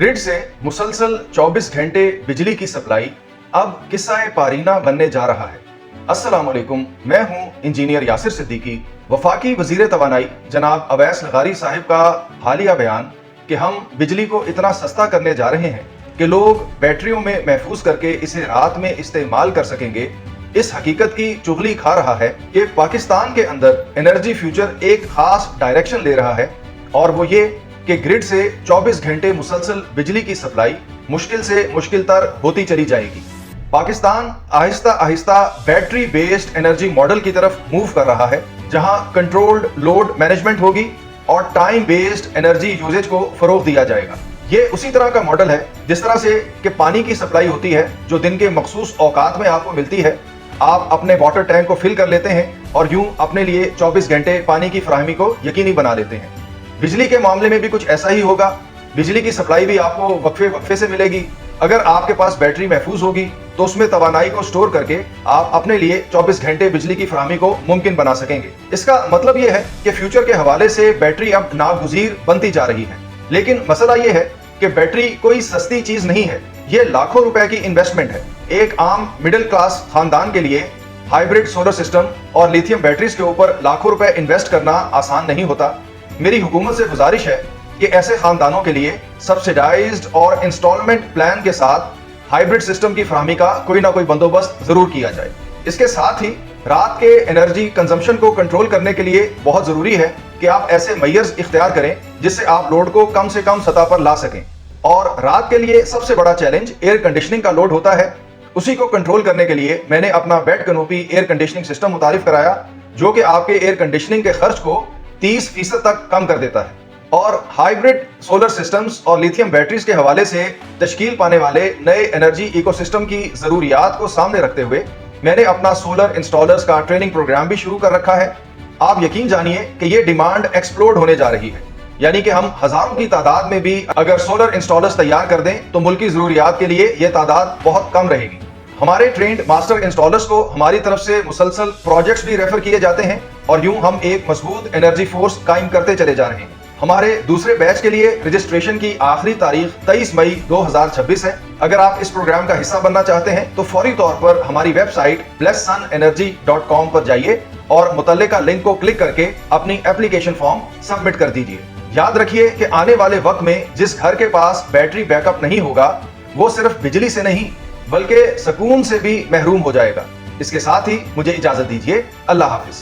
Grid से मुसलसल 24 घंटे बिजली की सप्लाई अब किस्सा पारीना बनने जा रहा है। अस्सलाम वालेकुम, मैं हूं इंजीनियर यासिर सिद्दीकी। वफाकी वजीर तवानाई जनाब अवैस लगारी साहिब का हालिया बयान कि हम बिजली को इतना सस्ता करने जा रहे हैं कि लोग बैटरियों में महफूज करके इसे रात में इस्तेमाल कर सकेंगे, इस हकीकत की चुगली खा रहा है कि पाकिस्तान के अंदर एनर्जी फ्यूचर एक खास डायरेक्शन ले रहा है, और वो ये कि ग्रिड से 24 घंटे मुसलसल बिजली की सप्लाई मुश्किल से मुश्किल तर होती चली जाएगी। Pakistan Aahista Aahista battery based energy model की तरफ मूव कर रहा है, जहां कंट्रोल्ड लोड मैनेजमेंट होगी और टाइम बेस्ड एनर्जी यूजेज को फरोग दिया जाएगा। ये उसी तरह का मॉडल है जिस तरह से कि पानी की सप्लाई होती है जो दिन के मखसूस औकात में आपको मिलती है। आप अपने वाटर टैंक को फिल कर लेते हैं और यूं अपने लिए 24 घंटे पानी की फराहमी को यकीनी बना लेते हैं। बिजली के मामले में भी कुछ ऐसा ही होगा। बिजली की सप्लाई भी आपको वक्फे वक्फे से मिलेगी। अगर आपके पास बैटरी महफूज होगी तो उसमें तवानाई को स्टोर करके आप अपने लिए 24 घंटे बिजली की फराहमी को मुमकिन बना सकेंगे। इसका मतलब ये है कि फ्यूचर के हवाले से बैटरी अब नागुज़ीर बनती जा रही है। लेकिन मसला ये है कि बैटरी कोई सस्ती चीज नहीं है, ये लाखों रुपए की इन्वेस्टमेंट है। एक आम मिडिल क्लास खानदान के लिए हाइब्रिड सोलर सिस्टम और लिथियम बैटरीज के ऊपर लाखों रुपए इन्वेस्ट करना आसान नहीं होता। मेरी हुकूमत से गुजारिश है कि ऐसे खानदानों के लिए सब्सिडाइज्ड और इंस्टॉलमेंट प्लान के साथ हाइब्रिड सिस्टम की फराहमी का कोई ना कोई बंदोबस्त जरूर किया जाए। इसके साथ ही रात के एनर्जी कंजम्पशन को कंट्रोल करने के लिए बहुत जरूरी है कि आप ऐसे मेजर्स इख्तियार करें जिससे आप लोड को कम से कम सतह पर ला सकें। और रात के लिए सबसे बड़ा चैलेंज एयर कंडीशनिंग का लोड होता है। उसी को कंट्रोल करने के लिए मैंने अपना bed canopy air conditioning system मुतारिफ कराया, जो कि आपके एयर कंडीशनिंग के खर्च को 30% तक कम कर देता है। और हाइब्रिड सोलर सिस्टम्स और लिथियम बैटरीज के हवाले से तश्कील पाने वाले नए एनर्जी इकोसिस्टम की जरूरियात को सामने रखते हुए मैंने अपना सोलर इंस्टॉलर्स का ट्रेनिंग प्रोग्राम भी शुरू कर रखा है। आप यकीन जानिए कि ये डिमांड एक्सप्लोड होने जा रही है, यानी कि हम हजारों की तादाद में भी अगर सोलर इंस्टॉलर्स तैयार कर दें तो मुल्क की जरूरियात के लिए ये तादाद बहुत कम रहेगी। हमारे ट्रेंड मास्टर इंस्टॉलर्स को हमारी तरफ से मुसलसल प्रोजेक्ट्स भी रेफर किए जाते हैं और यूं हम एक मजबूत एनर्जी फोर्स कायम करते चले जा रहे हैं। हमारे दूसरे बैच के लिए रजिस्ट्रेशन की आखिरी तारीख 23 मई 2026 है। अगर आप इस प्रोग्राम का हिस्सा बनना चाहते हैं तो फौरी तौर पर हमारी वेबसाइट blessunenergy.com पर जाइए और मुतल्लिका लिंक को क्लिक करके अपनी एप्लीकेशन फॉर्म सबमिट कर दीजिए। याद रखिए कि आने वाले वक्त में जिस घर के पास बैटरी बैकअप नहीं होगा वो सिर्फ बिजली से नहीं बल्कि सुकून से भी महरूम हो जाएगा। इसके साथ ही मुझे इजाजत दीजिए। अल्लाह हाफिज।